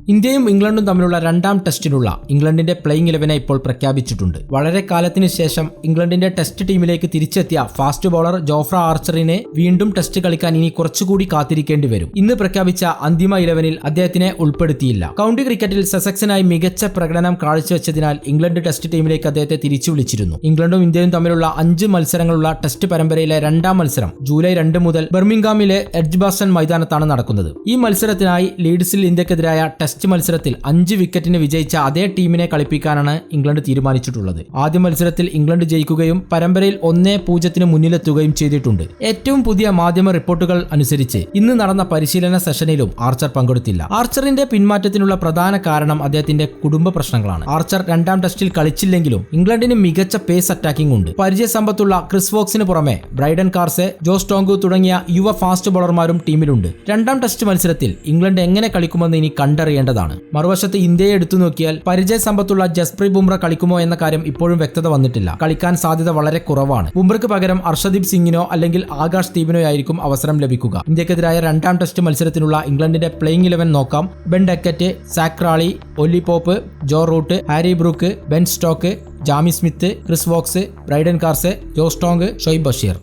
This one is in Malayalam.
ഇന്ത്യയും ഇംഗ്ലണ്ടും തമ്മിലുള്ള രണ്ടാം ടെസ്റ്റിനുള്ള ഇംഗ്ലണ്ടിന്റെ പ്ലേയിങ് 11 ഇപ്പോൾ പ്രഖ്യാപിച്ചിട്ടുണ്ട്. വളരെ കാലത്തിന് ശേഷം ഇംഗ്ലണ്ടിന്റെ ടെസ്റ്റ് ടീമിലേക്ക് തിരിച്ചെത്തിയ ഫാസ്റ്റ് ബോളർ ജോഫ്ര ആർച്ചറിനെ വീണ്ടും ടെസ്റ്റ് കളിക്കാൻ ഇനി കുറച്ചുകൂടി കാത്തിരിക്കേണ്ടി വരും. ഇന്ന് പ്രഖ്യാപിച്ച അന്തിമ 11-ൽ അദ്ദേഹത്തിനെ ഉൾപ്പെടുത്തിയില്ല. കൗണ്ടി ക്രിക്കറ്റിൽ സസെക്സിനായി മികച്ച പ്രകടനം കാഴ്ചവെച്ചതിനാൽ ഇംഗ്ലണ്ട് ടെസ്റ്റ് ടീമിലേക്ക് അദ്ദേഹത്തെ തിരിച്ചു വിളിച്ചിരുന്നു. ഇംഗ്ലണ്ടും ഇന്ത്യയും തമ്മിലുള്ള 5 മത്സരങ്ങളുള്ള ടെസ്റ്റ് പരമ്പരയിലെ രണ്ടാം മത്സരം ജൂലൈ 2 മുതൽ ബർമിംഗാമിലെ എഡ്ജ്ബാസ്റ്റൺ മൈതാനത്താണ് നടക്കുന്നത്. ഈ മത്സരത്തിനായി ലീഡ്സിൽ ഇന്ത്യക്കെതിരായ ടെസ്റ്റ് മത്സരത്തിൽ 5 വിക്കറ്റിന് വിജയിച്ച അതേ ടീമിനെ കളിപ്പിക്കാനാണ് ഇംഗ്ലണ്ട് തീരുമാനിച്ചിട്ടുള്ളത്. ആദ്യ മത്സരത്തിൽ ഇംഗ്ലണ്ട് ജയിക്കുകയും പരമ്പരയിൽ 1-0 മുന്നിലെത്തുകയും ചെയ്തിട്ടുണ്ട്. ഏറ്റവും പുതിയ മാധ്യമ റിപ്പോർട്ടുകൾ അനുസരിച്ച് ഇന്ന് നടന്ന പരിശീലന സെഷനിലും ആർച്ചർ പങ്കെടുത്തില്ല. ആർച്ചറിന്റെ പിന്മാറ്റത്തിനുള്ള പ്രധാന കാരണം അദ്ദേഹത്തിന്റെ കുടുംബ പ്രശ്നങ്ങളാണ്. ആർച്ചർ രണ്ടാം ടെസ്റ്റിൽ കളിച്ചില്ലെങ്കിലും ഇംഗ്ലണ്ടിന് മികച്ച പേസ് അറ്റാക്കിംഗ് ഉണ്ട്. പരിചയസമ്പത്തുള്ള ക്രിസ് വോക്സിന് പുറമെ ബ്രൈഡൻ കാർസെ, ജോസ് ടോങ്കു തുടങ്ങിയ യുവ ഫാസ്റ്റ് ബോളർമാരും ടീമിലുണ്ട്. രണ്ടാം ടെസ്റ്റ് മത്സരത്തിൽ ഇംഗ്ലണ്ട് എങ്ങനെ കളിക്കുമെന്ന് ഇനി കണ്ടറിയേണ്ടതാണ്. മറുവശത്ത് ഇന്ത്യയെ എടുത്തു നോക്കിയാൽ പരിചയസമ്പത്തുള്ള ജസ്പ്രീത് ബുംറ കളിക്കുമോ എന്ന കാര്യം ഇപ്പോഴും വ്യക്തത വന്നിട്ടില്ല. കളിക്കാൻ സാധ്യത വളരെ കുറവാണ്. ബുംറയ്ക്ക് പകരം അർഷദീപ് സിംഗിനോ അല്ലെങ്കിൽ ആകാശ് ദീപിനോ ആയിരിക്കും അവസരം ലഭിക്കുക. ഇന്ത്യക്കെതിരായ രണ്ടാം ടെസ്റ്റ് മത്സരത്തിനുള്ള ഇംഗ്ലണ്ടിന്റെ പ്ലേയിങ് 11 നോക്കാം. Ben Duckett, Zak Crawley, Ollie Pope, Joe Root, Harry Brook, Ben Stokes, Jamie Smith, Chris Woakes, Brydon Carse, Josh Tongue, Shoaib Basheer.